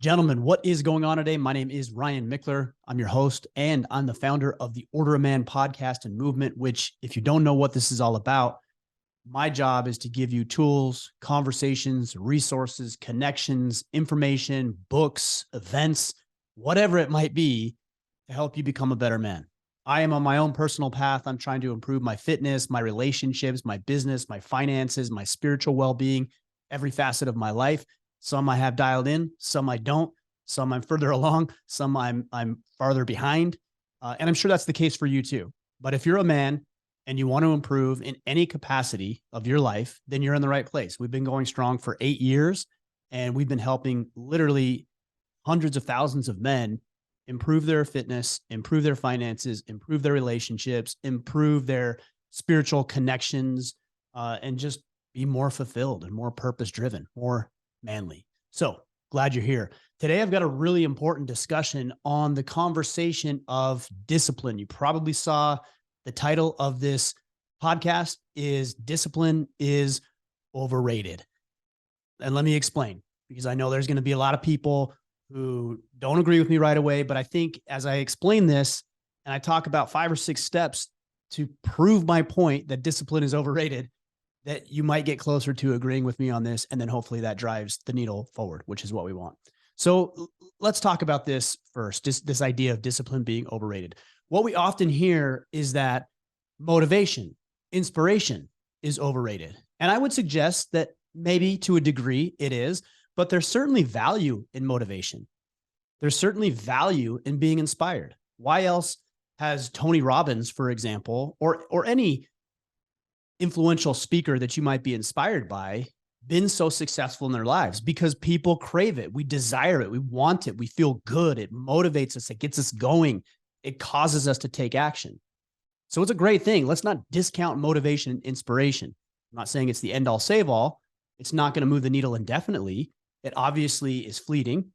Gentlemen, what is going on today? My name is Ryan Mickler. I'm your host, and I'm the founder of the Order of Man podcast and movement, which, if you don't know what this is all about, my job is to give you tools, conversations, resources, connections, information, books, events, whatever it might be to help you become a better man. I am on my own personal path. I'm trying to improve my fitness, my relationships, my business, my finances, my spiritual well-being, every facet of my life. Some I have dialed in, some I don't. Some I'm further along, some I'm farther behind. And I'm sure that's the case for you too. But if you're a man and you want to improve in any capacity of your life, then you're in the right place. We've been going strong for 8 years, and we've been helping literally hundreds of thousands of men improve their fitness, improve their finances, improve their relationships, improve their spiritual connections, and just be more fulfilled and more purpose driven, more manly. So glad you're here. Today, I've got a really important discussion on the conversation of discipline. You probably saw the title of this podcast is Discipline is Overrated. And let me explain, because I know there's going to be a lot of people who don't agree with me right away. But I think as I explain this and I talk about 5 or 6 steps to prove my point that discipline is overrated, that you might get closer to agreeing with me on this. And then hopefully that drives the needle forward, which is what we want. So let's talk about this first, this idea of discipline being overrated. What we often hear is that motivation, inspiration is overrated. And I would suggest that maybe to a degree it is, but there's certainly value in motivation. There's certainly value in being inspired. Why else has Tony Robbins, for example, or any influential speaker that you might be inspired by been so successful in their lives? Because people crave it. We desire it. We want it. We feel good. It motivates us. It gets us going. It causes us to take action. So it's a great thing. Let's not discount motivation and inspiration. I'm not saying it's the end all save all. It's not going to move the needle indefinitely. It obviously is fleeting.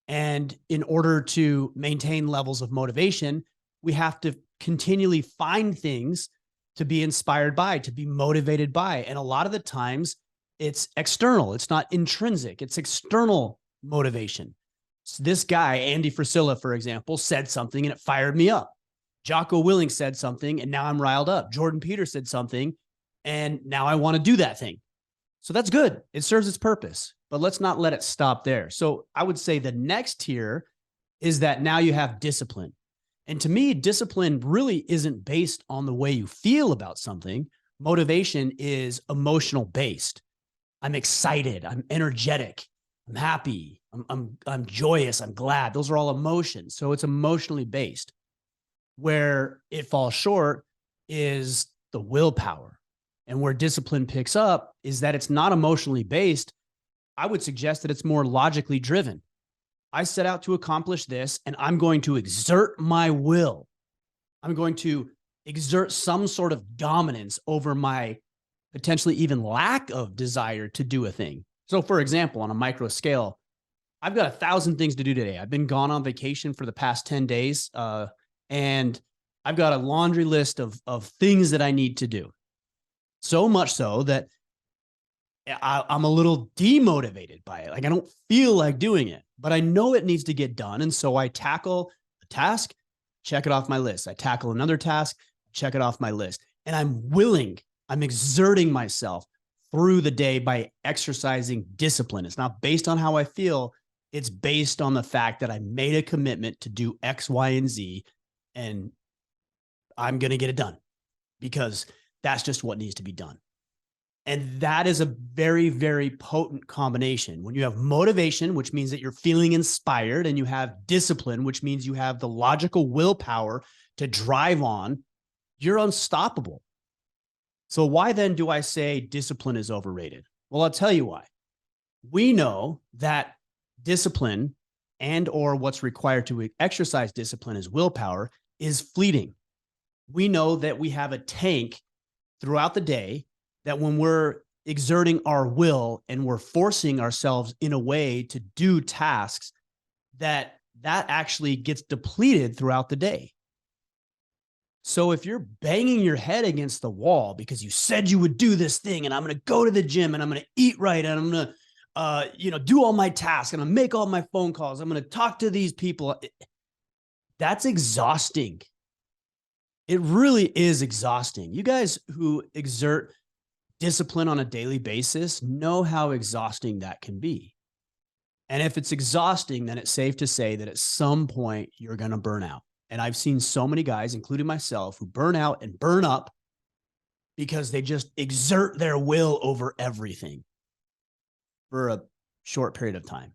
And in order to maintain levels of motivation, we have to continually find things to be inspired by, to be motivated by. And a lot of the times it's external. It's not intrinsic. It's external motivation. So this guy, Andy Frisella, for example, said something and it fired me up. Jocko Willink said something and now I'm riled up. Jordan Peters said something and now I want to do that thing. So that's good. It serves its purpose, but let's not let it stop there. So I would say the next tier is that now you have discipline. And to me, discipline really isn't based on the way you feel about something. Motivation is emotional based. I'm excited. I'm energetic. I'm happy. I'm joyous. I'm glad. Those are all emotions. So it's emotionally based. Where it falls short is the willpower. And where discipline picks up is that it's not emotionally based. I would suggest that it's more logically driven. I set out to accomplish this and I'm going to exert my will. I'm going to exert some sort of dominance over my potentially even lack of desire to do a thing. So for example, on a micro scale, I've got 1,000 things to do today. I've been gone on vacation for the past 10 days. And I've got a laundry list of things that I need to do. So much so that I'm a little demotivated by it. Like I don't feel like doing it, but I know it needs to get done. And so I tackle a task, check it off my list. I tackle another task, check it off my list. And I'm exerting myself through the day by exercising discipline. It's not based on how I feel. It's based on the fact that I made a commitment to do X, Y, and Z, and I'm going to get it done because that's just what needs to be done. And that is a very, very potent combination. When you have motivation, which means that you're feeling inspired, and you have discipline, which means you have the logical willpower to drive on, you're unstoppable. So why then do I say discipline is overrated? Well, I'll tell you why. We know that discipline and or what's required to exercise discipline as willpower is fleeting. We know that we have a tank throughout the day that when we're exerting our will and we're forcing ourselves in a way to do tasks, that actually gets depleted throughout the day. So if you're banging your head against the wall because you said you would do this thing and I'm going to go to the gym and I'm going to eat right and I'm going to do all my tasks. I'm going to make all my phone calls. I'm going to talk to these people. That's exhausting. It really is exhausting. You guys who exert discipline on a daily basis know how exhausting that can be. And if it's exhausting, then it's safe to say that at some point you're going to burn out. And I've seen so many guys, including myself, who burn out and burn up because they just exert their will over everything for a short period of time.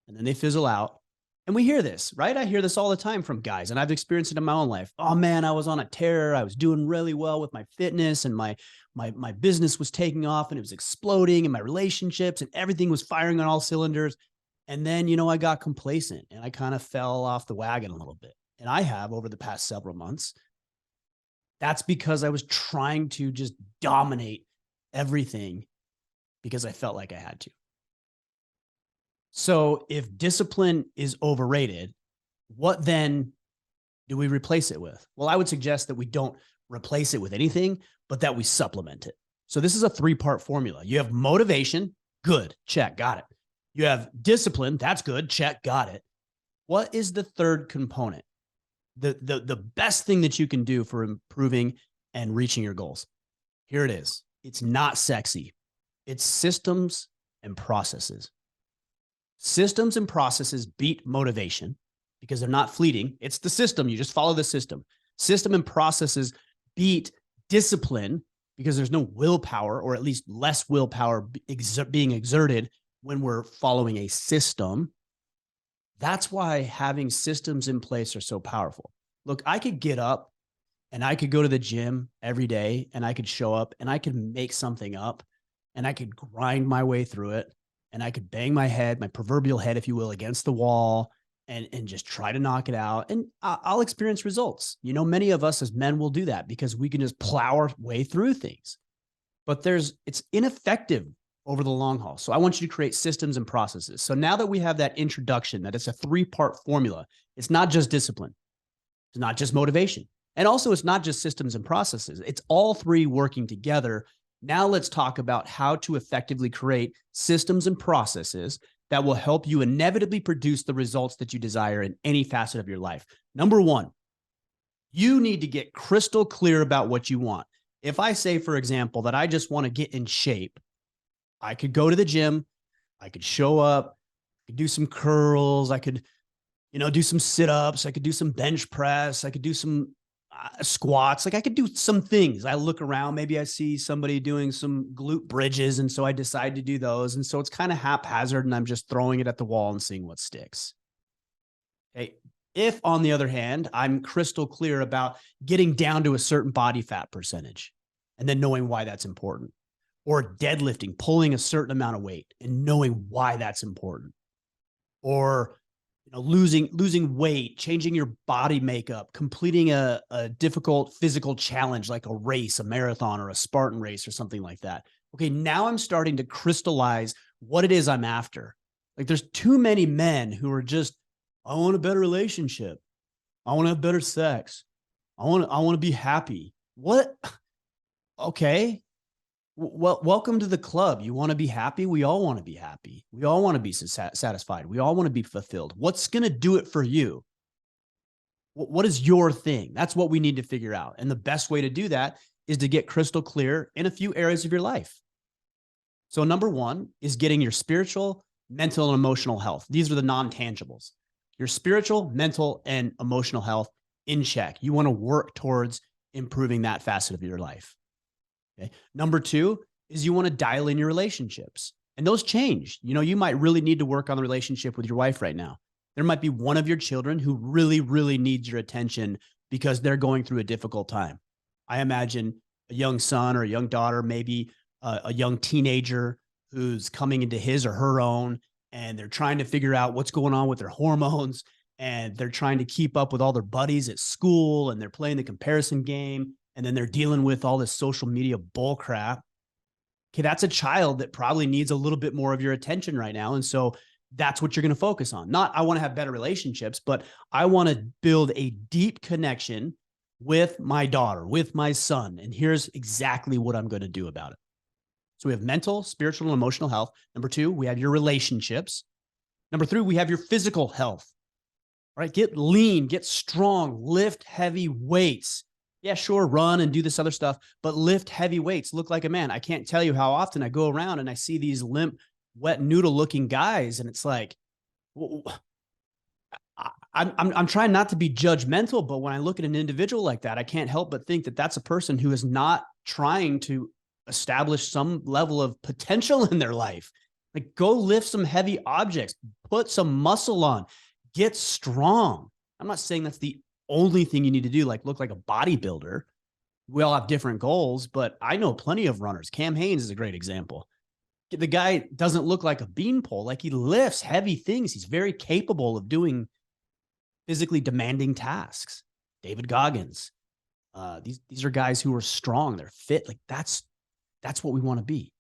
And then they fizzle out. And we hear this, right? I hear this all the time from guys, and I've experienced it in my own life. Oh man, I was on a tear. I was doing really well with my fitness, and my business was taking off, and it was exploding, and my relationships and everything was firing on all cylinders. And then, I got complacent and I kind of fell off the wagon a little bit. And I have over the past several months. That's because I was trying to just dominate everything because I felt like I had to. So if discipline is overrated, what then do we replace it with? Well, I would suggest that we don't replace it with anything, but that we supplement it. So this is a 3-part formula. You have motivation, good, check, got it. You have discipline, that's good, check, got it. What is the third component? The best thing that you can do for improving and reaching your goals? Here it is. It's not sexy. It's systems and processes. Systems and processes beat motivation because they're not fleeting. It's the system. You just follow the system. System and processes beat discipline because there's no willpower, or at least less willpower being exerted when we're following a system. That's why having systems in place are so powerful. Look, I could get up and I could go to the gym every day, and I could show up and I could make something up, and I could grind my way through it, and I could bang my head, my proverbial head, if you will, against the wall and just try to knock it out. And I'll experience results. Many of us as men will do that because we can just plow our way through things. But it's ineffective over the long haul. So I want you to create systems and processes. So now that we have that introduction, that it's a 3-part formula, it's not just discipline. It's not just motivation. And also it's not just systems and processes. It's all 3 working together. Now let's talk about how to effectively create systems and processes that will help you inevitably produce the results that you desire in any facet of your life. Number 1, you need to get crystal clear about what you want. If I say, for example, that I just want to get in shape, I could go to the gym, I could show up, I could do some curls, I could, do some sit-ups, I could do some bench press, I could do some squats. Like I could do some things. I look around, maybe I see somebody doing some glute bridges, and so I decide to do those. And so it's kind of haphazard, and I'm just throwing it at the wall and seeing what sticks. Okay. If, on the other hand, I'm crystal clear about getting down to a certain body fat percentage and then knowing why that's important, or deadlifting, pulling a certain amount of weight and knowing why that's important, or losing weight, changing your body makeup, completing a difficult physical challenge like a race, a marathon, or a Spartan race or something like that. Okay, now I'm starting to crystallize what it is I'm after. Like there's too many men who are just, I want a better relationship. I want to have better sex. I want to be happy. What? Okay. Well, welcome to the club. You want to be happy? We all want to be happy. We all want to be satisfied. We all want to be fulfilled. What's going to do it for you? What is your thing? That's what we need to figure out. And the best way to do that is to get crystal clear in a few areas of your life. So number 1 is getting your spiritual, mental, and emotional health. These are the non-tangibles. Your spiritual, mental, and emotional health in check. You want to work towards improving that facet of your life. Okay. Number 2 is you want to dial in your relationships, and those change. You might really need to work on the relationship with your wife right now. There might be one of your children who really, really needs your attention because they're going through a difficult time. I imagine a young son or a young daughter, maybe a young teenager who's coming into his or her own, and they're trying to figure out what's going on with their hormones, and they're trying to keep up with all their buddies at school, and they're playing the comparison game. And then they're dealing with all this social media bull crap. Okay, that's a child that probably needs a little bit more of your attention right now. And so that's what you're going to focus on. Not, I want to have better relationships, but I want to build a deep connection with my daughter, with my son. And here's exactly what I'm going to do about it. So we have mental, spiritual, and emotional health. Number 2, we have your relationships. Number 3, we have your physical health. All right, get lean, get strong, lift heavy weights. Yeah, sure, run and do this other stuff, but lift heavy weights. Look like a man. I can't tell you how often I go around and I see these limp, wet noodle looking guys, and it's like, I'm trying not to be judgmental, but when I look at an individual like that, I can't help but think that that's a person who is not trying to establish some level of potential in their life. Like, go lift some heavy objects, put some muscle on, get strong. I'm not saying that's the only thing you need to do, like look like a bodybuilder. We all have different goals, but I know plenty of runners. Cam Hanes is a great example. The guy doesn't look like a beanpole. Like, he lifts heavy things. He's very capable of doing physically demanding tasks. David Goggins. These are guys who are strong. They're fit. Like, that's what we want to be.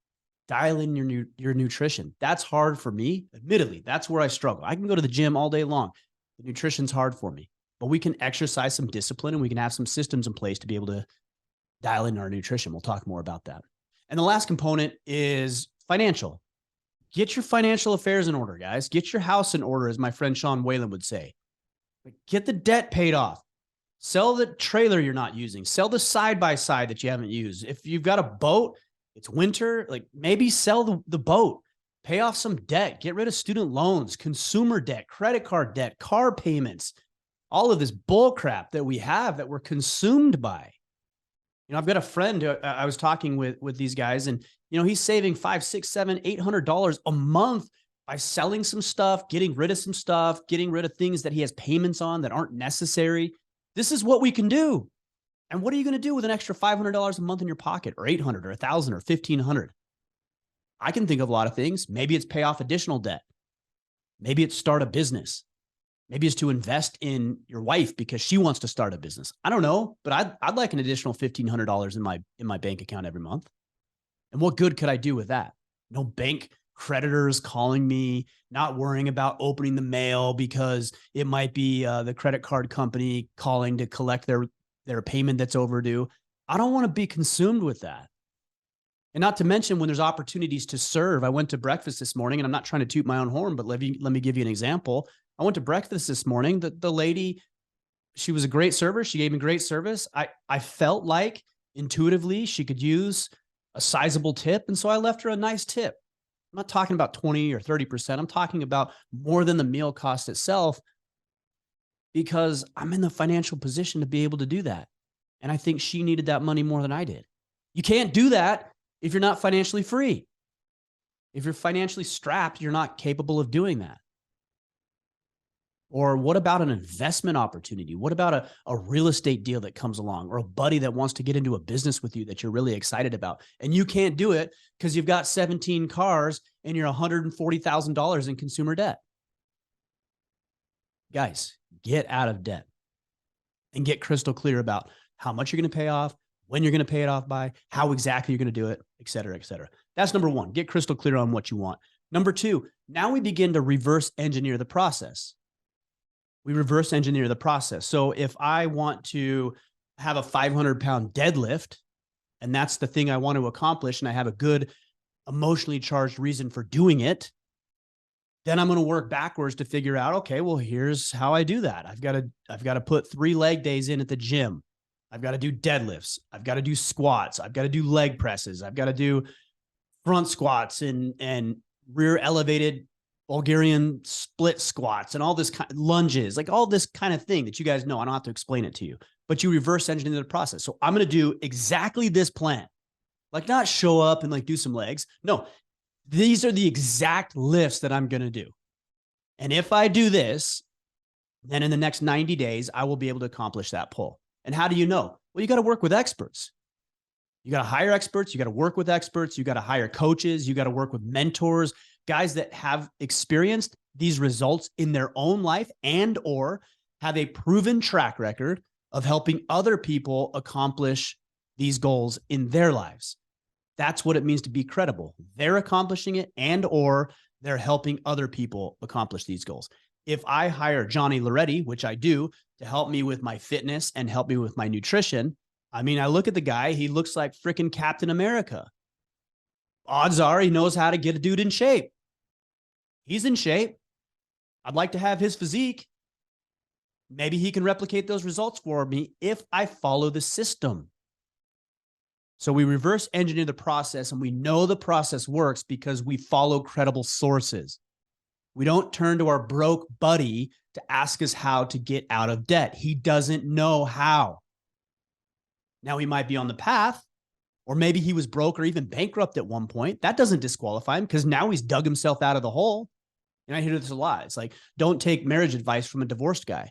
Dial in your nutrition. That's hard for me. Admittedly, that's where I struggle. I can go to the gym all day long. The nutrition's hard for me, but we can exercise some discipline and we can have some systems in place to be able to dial in our nutrition. We'll talk more about that. And the last component is financial. Get your financial affairs in order, guys. Get your house in order, as my friend Sean Whalen would say. Get the debt paid off. Sell the trailer you're not using. Sell the side-by-side that you haven't used. If you've got a boat, it's winter, like, maybe sell the boat. Pay off some debt. Get rid of student loans, consumer debt, credit card debt, car payments, all of this bull crap that we have that we're consumed by. You know, I've got a friend who I was talking with these guys, and, you know, he's saving $500, $600, $700, $800 a month by selling some stuff, getting rid of some stuff, getting rid of things that he has payments on that aren't necessary. This is what we can do. And what are you going to do with an extra $500 a month in your pocket, or $800 or $1,000 or $1,500? I can think of a lot of things. Maybe it's pay off additional debt. Maybe it's start a business. Maybe it's to invest in your wife because she wants to start a business. I don't know, but I'd like an additional $1,500 in my bank account every month. And what good could I do with that? No bank creditors calling me, not worrying about opening the mail because it might be the credit card company calling to collect their payment that's overdue. I don't want to be consumed with that. And not to mention, when there's opportunities to serve. I went to breakfast this morning, and I'm not trying to toot my own horn, but let me give you an example. I went to breakfast this morning. The lady, she was a great server. She gave me great service. I felt like intuitively she could use a sizable tip. And so I left her a nice tip. I'm not talking about 20 or 30%. I'm talking about more than the meal cost itself, because I'm in the financial position to be able to do that. And I think she needed that money more than I did. You can't do that if you're not financially free. If you're financially strapped, you're not capable of doing that. Or what about an investment opportunity? What about a real estate deal that comes along, or a buddy that wants to get into a business with you that you're really excited about, and you can't do it because you've got 17 cars and you're $140,000 in consumer debt? Guys, get out of debt and get crystal clear about how much you're going to pay off, when you're going to pay it off by, how exactly you're going to do it, et cetera, et cetera. That's number one. Get crystal clear on what you want. Number two, now we begin to reverse engineer the process. We reverse engineer the process. So if I want to have a 500-pound deadlift, and that's the thing I want to accomplish, and I have a good emotionally charged reason for doing it, then I'm going to work backwards to figure out, okay, well, here's how I do that. I've got to put 3 leg days in at the gym. I've got to do deadlifts. I've got to do squats. I've got to do leg presses. I've got to do front squats and rear elevated Bulgarian split squats and all this kind of lunges, like all this kind of thing that you guys know. I don't have to explain it to you, but you reverse engineer the process. So I'm going to do exactly this plan, like not show up and like do some legs. No, these are the exact lifts that I'm going to do. And if I do this, then in the next 90 days, I will be able to accomplish that pull. And how do you know? Well, you got to work with experts. You got to hire experts. You got to work with experts. You got to hire coaches. You got to work with mentors, guys that have experienced these results in their own life and or have a proven track record of helping other people accomplish these goals in their lives. That's what it means to be credible. They're accomplishing it and or they're helping other people accomplish these goals. If I hire Johnny Loretti, which I do, to help me with my fitness and help me with my nutrition, I mean, I look at the guy, he looks like freaking Captain America. odds are he knows how to get a dude in shape. He's in shape. I'd like to have his physique. Maybe he can replicate those results for me if I follow the system. So we reverse engineer the process, and we know the process works because we follow credible sources. We don't turn to our broke buddy to ask us how to get out of debt. He doesn't know how. Now he might be on the path, or maybe he was broke or even bankrupt at one point. That doesn't disqualify him because now he's dug himself out of the hole. And I hear this a lot. It's like, don't take marriage advice from a divorced guy.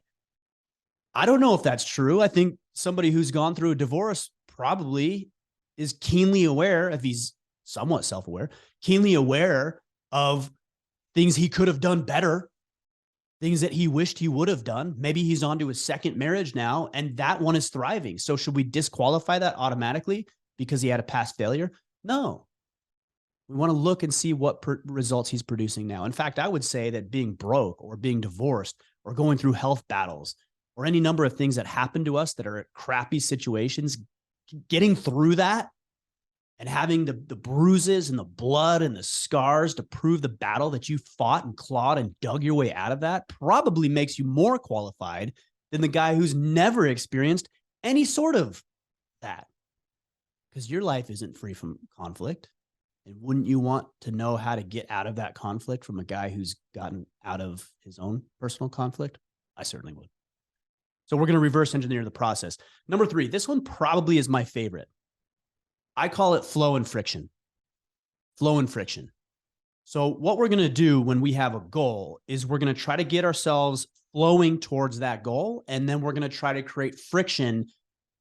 I don't know if that's true. I think somebody who's gone through a divorce probably is keenly aware, if he's somewhat self-aware, keenly aware of things he could have done better, things that he wished he would have done. Maybe he's on to his second marriage now, and that one is thriving. So should we disqualify that automatically because he had a past failure? No. We want to look and see what results he's producing now. In fact, I would say that being broke or being divorced or going through health battles or any number of things that happen to us that are crappy situations, getting through that and having the bruises and the blood and the scars to prove the battle that you fought and clawed and dug your way out of that probably makes you more qualified than the guy who's never experienced any sort of that. Because your life isn't free from conflict. And wouldn't you want to know how to get out of that conflict from a guy who's gotten out of his own personal conflict? I certainly would. So we're going to reverse engineer the process. Number 3, this one probably is my favorite. I call it flow and friction. Flow and friction. So what we're going to do when we have a goal is we're going to try to get ourselves flowing towards that goal. And then we're going to try to create friction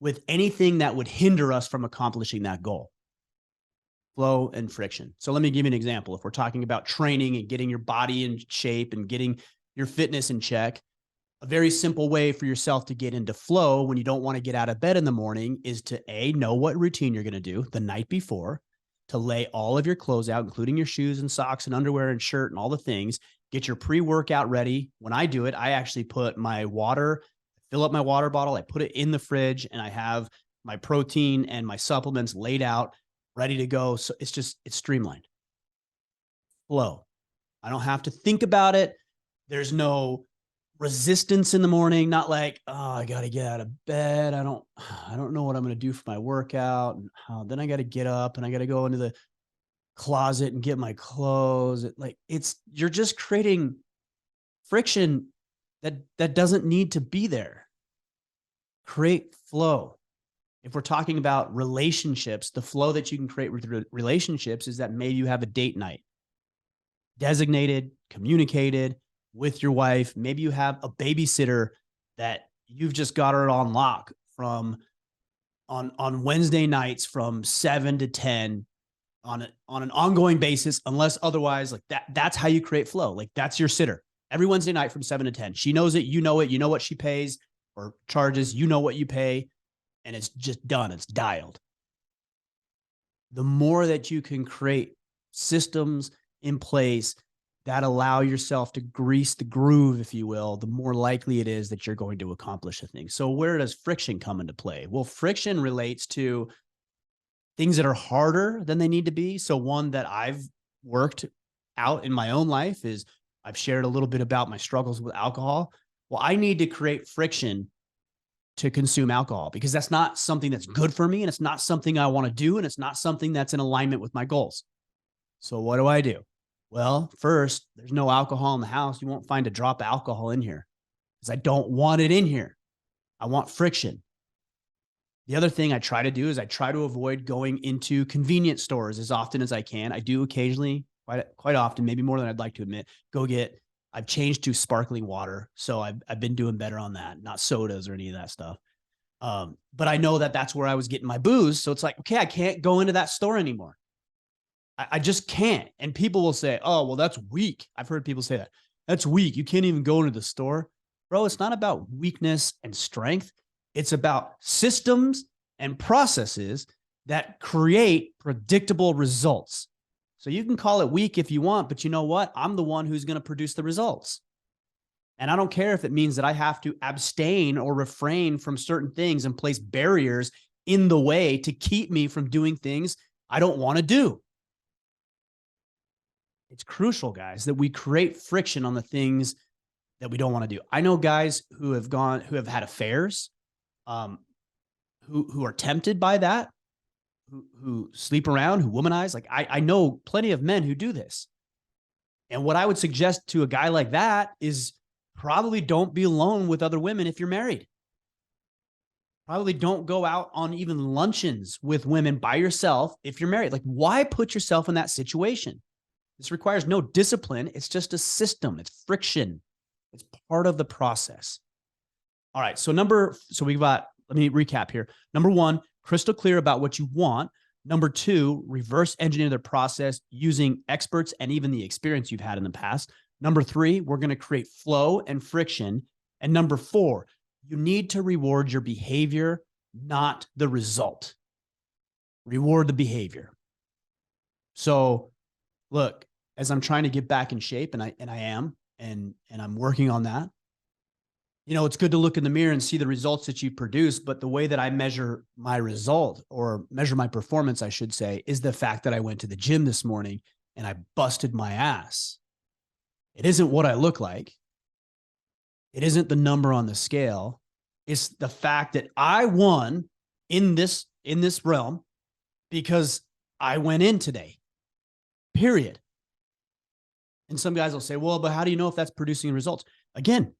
with anything that would hinder us from accomplishing that goal. Flow and friction. So let me give you an example. If we're talking about training and getting your body in shape and getting your fitness in check, a very simple way for yourself to get into flow when you don't want to get out of bed in the morning is to know what routine you're going to do the night before, to lay all of your clothes out, including your shoes and socks and underwear and shirt and all the things, get your pre-workout ready. When I do it, I actually put my water, fill up my water bottle, I put it in the fridge, and I have my protein and my supplements laid out, ready to go. So it's streamlined. Flow. I don't have to think about it. There's no resistance in the morning, not like, oh, I got to get out of bed. I don't know what I'm going to do for my workout. And then I got to get up and I got to go into the closet and get my clothes. You're just creating friction that doesn't need to be there. Create flow. If we're talking about relationships, the flow that you can create with relationships is that maybe you have a date night, designated, communicated with your wife. Maybe you have a babysitter that you've just got her on lock from on Wednesday nights from 7 to 10 on an ongoing basis, unless otherwise, like that's how you create flow. Like that's your sitter every Wednesday night from 7 to 10. She knows it. You know what she pays or charges, you know what you pay, and it's just done. It's dialed. The more that you can create systems in place that allow yourself to grease the groove, if you will, the more likely it is that you're going to accomplish a thing. So where does friction come into play? Well, friction relates to things that are harder than they need to be. So one that I've worked out in my own life is I've shared a little bit about my struggles with alcohol. Well, I need to create friction to consume alcohol because that's not something that's good for me, and it's not something I want to do, and it's not something that's in alignment with my goals. So what do? Well, first, there's no alcohol in the house. You won't find a drop of alcohol in here because I don't want it in here. I want friction. The other thing I try to do is I try to avoid going into convenience stores as often as I can. I do occasionally, quite often, maybe more than I'd like to admit, I've changed to sparkling water. So I've been doing better on that, not sodas or any of that stuff. But I know that that's where I was getting my booze. So it's like, okay, I can't go into that store anymore. I just can't. And people will say, oh, well, that's weak. I've heard people say that. That's weak. You can't even go into the store. Bro, it's not about weakness and strength. It's about systems and processes that create predictable results. So you can call it weak if you want, but you know what? I'm the one who's going to produce the results. And I don't care if it means that I have to abstain or refrain from certain things and place barriers in the way to keep me from doing things I don't want to do. It's crucial, guys, that we create friction on the things that we don't want to do. I know guys who have had affairs, um, who are tempted by that, who sleep around, who womanize. Like I know plenty of men who do this. And what I would suggest to a guy like that is probably don't be alone with other women if you're married. Probably don't go out on even luncheons with women by yourself if you're married. Like, why put yourself in that situation? This requires no discipline. It's just a system. It's friction. It's part of the process. All right. So we've got, let me recap here. Number one, crystal clear about what you want. Number two, reverse engineer the process using experts and even the experience you've had in the past. Number three, we're going to create flow and friction. And number four, you need to reward your behavior, not the result. Reward the behavior. So look, as I'm trying to get back in shape, and I am, and I'm working on that. You know, it's good to look in the mirror and see the results that you produce, but the way that I measure my result, or measure my performance, I should say, is the fact that I went to the gym this morning and I busted my ass. It isn't what I look like. It isn't the number on the scale. It's the fact that I won in this realm because I went in today, period. And some guys will say, well, but how do you know if that's producing results? Again,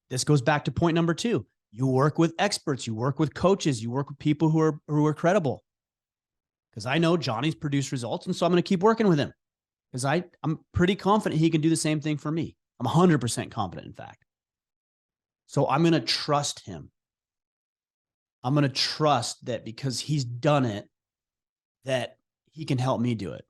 this goes back to point number two. You work with experts, you work with coaches, you work with people who are credible. Because I know Johnny's produced results, and so I'm going to keep working with him. Because I'm pretty confident he can do the same thing for me. I'm 100% confident, in fact. So I'm going to trust him. I'm going to trust that because he's done it, that he can help me do it.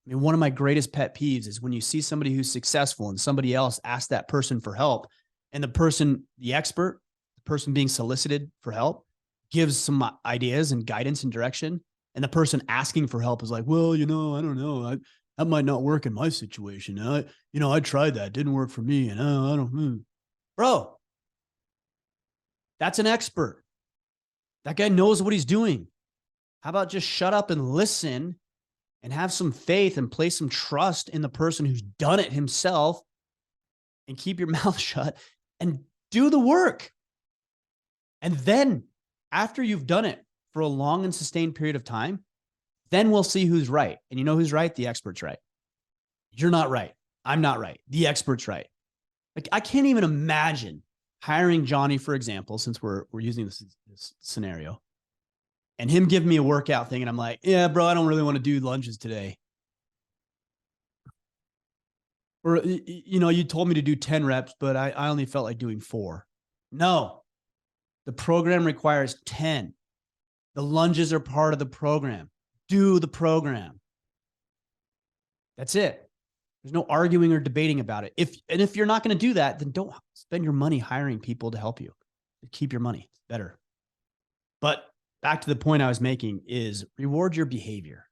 I mean, one of my greatest pet peeves is when you see somebody who's successful and somebody else asks that person for help, and the expert, the person being solicited for help, gives some ideas and guidance and direction. And the person asking for help is like, well, you know, I don't know. That might not work in my situation. I tried that. It didn't work for me. And I don't. Bro, that's an expert. That guy knows what he's doing. How about just shut up and listen and have some faith and place some trust in the person who's done it himself, and keep your mouth shut and do the work. And then after you've done it for a long and sustained period of time, then we'll see who's right. And you know who's right? The expert's right. You're not right. I'm not right. The expert's right. Like, I can't even imagine hiring Johnny, for example, since we're using this scenario, and him give me a workout thing. And I'm like, yeah, bro, I don't really want to do lunges today. Or, you know, you told me to do 10 reps, but I only felt like doing 4. No, the program requires 10. The lunges are part of the program. Do the program. That's it. There's no arguing or debating about it. If you're not going to do that, then don't spend your money hiring people to help you. Keep your money. It's better. But back to the point I was making is reward your behavior.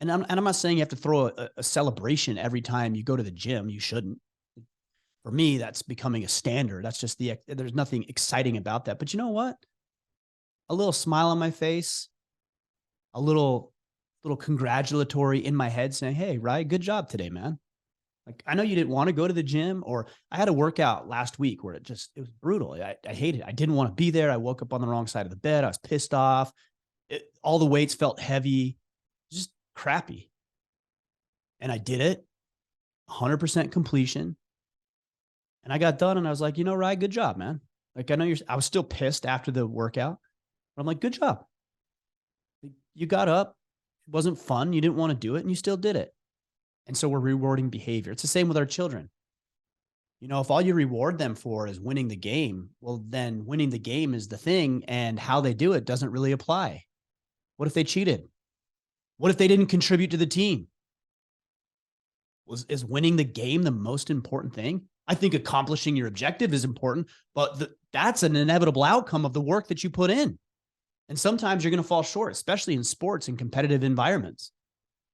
And I'm not saying you have to throw a celebration every time you go to the gym. You shouldn't. For me, that's becoming a standard. That's just there's nothing exciting about that. But you know what? A little smile on my face, a little congratulatory in my head saying, hey, Ryan, good job today, man. Like, I know you didn't want to go to the gym, or I had a workout last week where it was brutal. I hated it. I didn't want to be there. I woke up on the wrong side of the bed. I was pissed off. All the weights felt heavy, just crappy. And I did it 100% completion. And I got done and I was like, you know, Ryan, good job, man. Like, I was still pissed after the workout, but I'm like, good job. You got up. It wasn't fun. You didn't want to do it, and you still did it. And so we're rewarding behavior. It's the same with our children. You know, if all you reward them for is winning the game, well, then winning the game is the thing, and how they do it doesn't really apply. What if they cheated? What if they didn't contribute to the team? Is winning the game the most important thing? I think accomplishing your objective is important, but that's an inevitable outcome of the work that you put in. And sometimes you're going to fall short, especially in sports and competitive environments.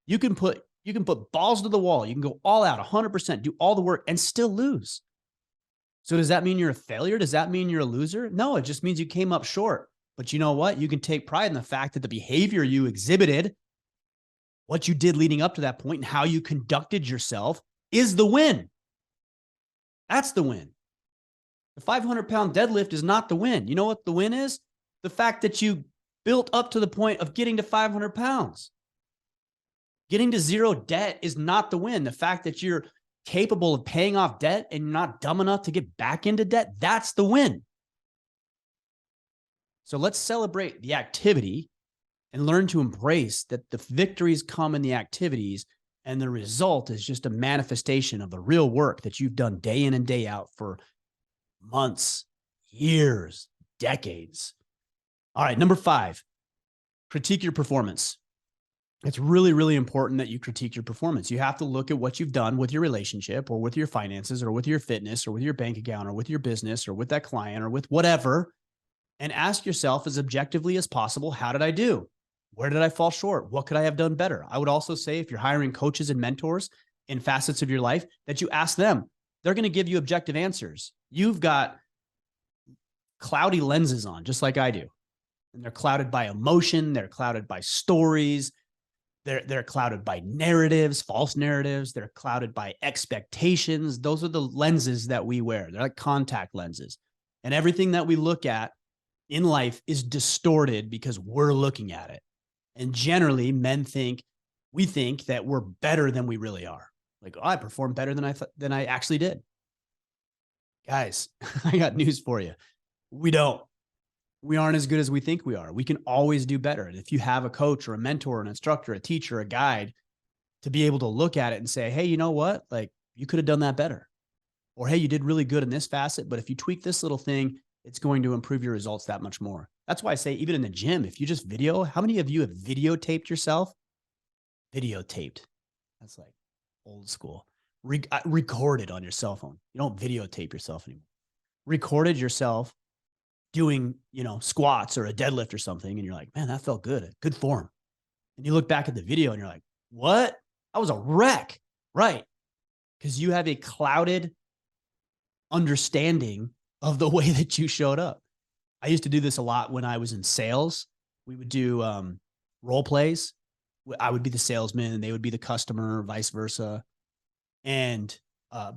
You can put balls to the wall. You can go all out 100%, do all the work and still lose. So does that mean you're a failure? Does that mean you're a loser? No, it just means you came up short. But you know what? You can take pride in the fact that the behavior you exhibited What you did leading up to that point and how you conducted yourself is the win. That's the win. The 500-pound deadlift is not the win. You know what the win is? The fact that you built up to the point of getting to 500 pounds. Getting to zero debt is not the win. The fact that you're capable of paying off debt and you're not dumb enough to get back into debt, that's the win. So let's celebrate the activity and learn to embrace that the victories come in the activities and the result is just a manifestation of the real work that you've done day in and day out for months, years, decades. All right, number 5, critique your performance. It's really, really important that you critique your performance. You have to look at what you've done with your relationship or with your finances or with your fitness or with your bank account or with your business or with that client or with whatever, and ask yourself as objectively as possible, how did I do? Where did I fall short? What could I have done better? I would also say if you're hiring coaches and mentors in facets of your life, that you ask them. They're going to give you objective answers. You've got cloudy lenses on, just like I do. And they're clouded by emotion. They're clouded by stories. They're clouded by narratives, false narratives. They're clouded by expectations. Those are the lenses that we wear. They're like contact lenses. And everything that we look at in life is distorted because we're looking at it. And generally, we think that we're better than we really are. Like, oh, I performed better than I actually did. Guys, I got news for you. We don't. We aren't as good as we think we are. We can always do better. And if you have a coach or a mentor, an instructor, a teacher, a guide to be able to look at it and say, hey, you know what? Like, you could have done that better. Or, hey, you did really good in this facet, but if you tweak this little thing, it's going to improve your results that much more. That's why I say, even in the gym, if you just video, how many of you have videotaped yourself? Videotaped. That's like old school. Recorded on your cell phone. You don't videotape yourself anymore. Recorded yourself doing, squats or a deadlift or something. And you're like, man, that felt good. Good form. And you look back at the video and you're like, what? I was a wreck. Right. Because you have a clouded understanding of the way that you showed up. I used to do this a lot when I was in sales. We would do role plays. I would be the salesman and they would be the customer, vice versa. And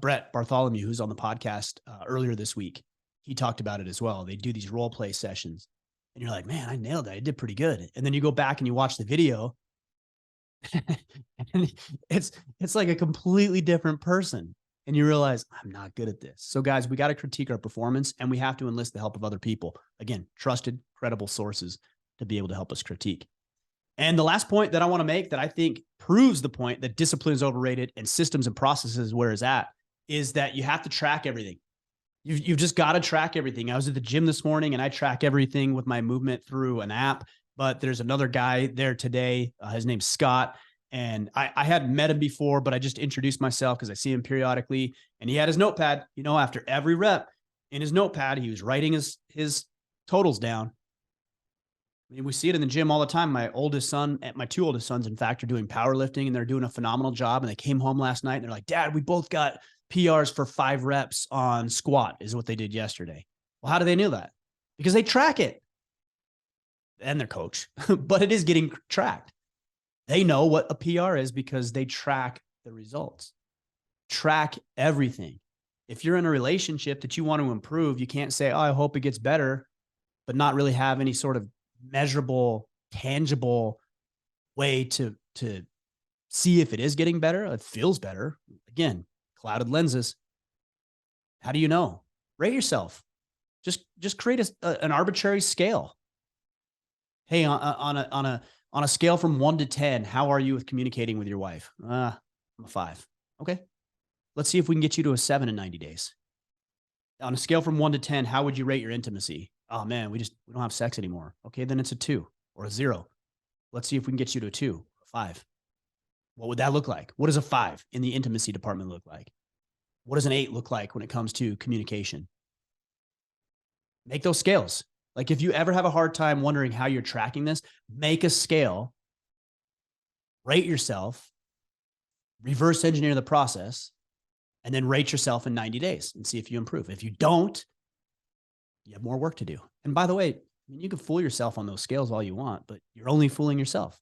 Brett Bartholomew, who's on the podcast earlier this week, he talked about it as well. They do these role play sessions and you're like, man, I nailed it. I did pretty good. And then you go back and you watch the video and it's like a completely different person. And you realize I'm not good at this. So guys, we got to critique our performance and we have to enlist the help of other people. Again, trusted, credible sources to be able to help us critique. And the last point that I want to make that I think proves the point that discipline is overrated and systems and processes where it's at is that you have to track everything. You've just got to track everything. I was at the gym this morning and I track everything with my movement through an app, but there's another guy there today. His name's Scott. And I hadn't met him before, but I just introduced myself because I see him periodically. And he had his notepad, after every rep in his notepad, he was writing his totals down. I mean, we see it in the gym all the time. My two oldest sons, in fact, are doing powerlifting and they're doing a phenomenal job. And they came home last night and they're like, Dad, we both got PRs for 5 reps on squat is what they did yesterday. Well, how do they know that? Because they track it and their coach, but it is getting tracked. They know what a PR is because they track the results, track everything. If you're in a relationship that you want to improve, you can't say, oh, I hope it gets better, but not really have any sort of measurable, tangible way to see if it is getting better. It feels better. Again, clouded lenses. How do you know? Rate yourself. Just create an arbitrary scale. Hey, on a scale from 1 to 10, how are you with communicating with your wife? I'm a 5. Okay. Let's see if we can get you to a 7 in 90 days. On a scale from 1 to 10, how would you rate your intimacy? Oh man, we don't have sex anymore. Okay. Then it's a 2 or a 0. Let's see if we can get you to a 2 or a 5. What would that look like? What does a 5 in the intimacy department look like? What does an 8 look like when it comes to communication? Make those scales. Like if you ever have a hard time wondering how you're tracking this, make a scale, rate yourself, reverse engineer the process, and then rate yourself in 90 days and see if you improve. If you don't, you have more work to do. And by the way, you can fool yourself on those scales all you want, but you're only fooling yourself.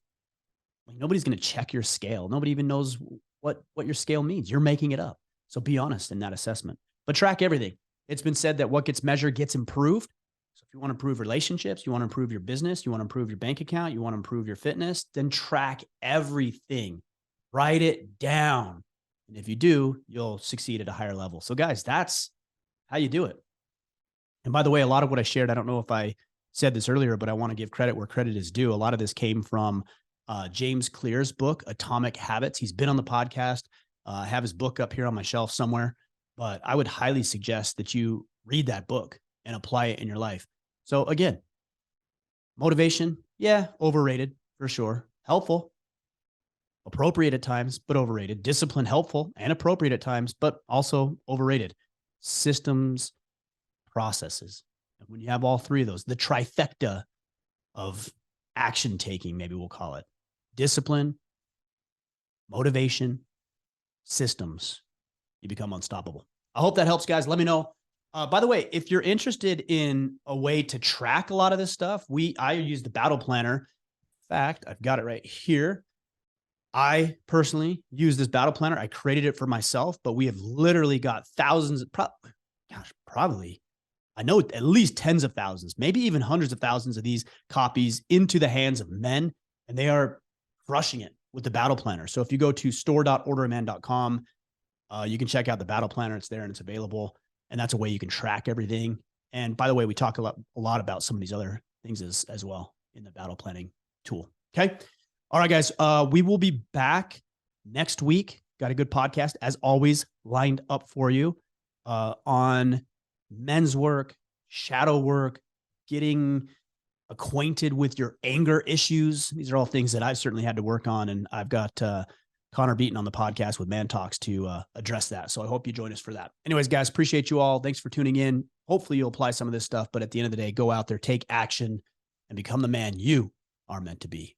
Like, nobody's going to check your scale. Nobody even knows what your scale means. You're making it up. So be honest in that assessment, but track everything. It's been said that what gets measured gets improved. So if you want to improve relationships, you want to improve your business, you want to improve your bank account, you want to improve your fitness, then track everything. Write it down. And if you do, you'll succeed at a higher level. So guys, that's how you do it. And by the way, a lot of what I shared, I don't know if I said this earlier, but I want to give credit where credit is due. A lot of this came from James Clear's book, Atomic Habits. He's been on the podcast. I have his book up here on my shelf somewhere, but I would highly suggest that you read that book and apply it in your life. So again, motivation, yeah, overrated for sure. Helpful, appropriate at times, but overrated. Discipline, helpful and appropriate at times, but also overrated. Systems, processes. And when you have all three of those, the trifecta of action taking, maybe we'll call it discipline, motivation, systems, you become unstoppable. I hope that helps, guys. Let me know. By the way, if you're interested in a way to track a lot of this stuff, I use the battle planner. In fact, I've got it right here. I personally use this battle planner. I created it for myself, but we have literally got thousands, probably, I know at least tens of thousands, maybe even hundreds of thousands of these copies into the hands of men, and they are crushing it with the battle planner. So if you go to store.orderaman.com, you can check out the battle planner. It's there and it's available. And that's a way you can track everything. And by the way, we talk a lot about some of these other things as well in the battle planning tool. Okay. All right, guys. We will be back next week. Got a good podcast, as always, lined up for you on men's work, shadow work, getting acquainted with your anger issues. These are all things that I've certainly had to work on. And I've got Connor Beaton on the podcast with Man Talks to address that. So I hope you join us for that. Anyways, guys, appreciate you all. Thanks for tuning in. Hopefully you'll apply some of this stuff, but at the end of the day, go out there, take action, and become the man you are meant to be.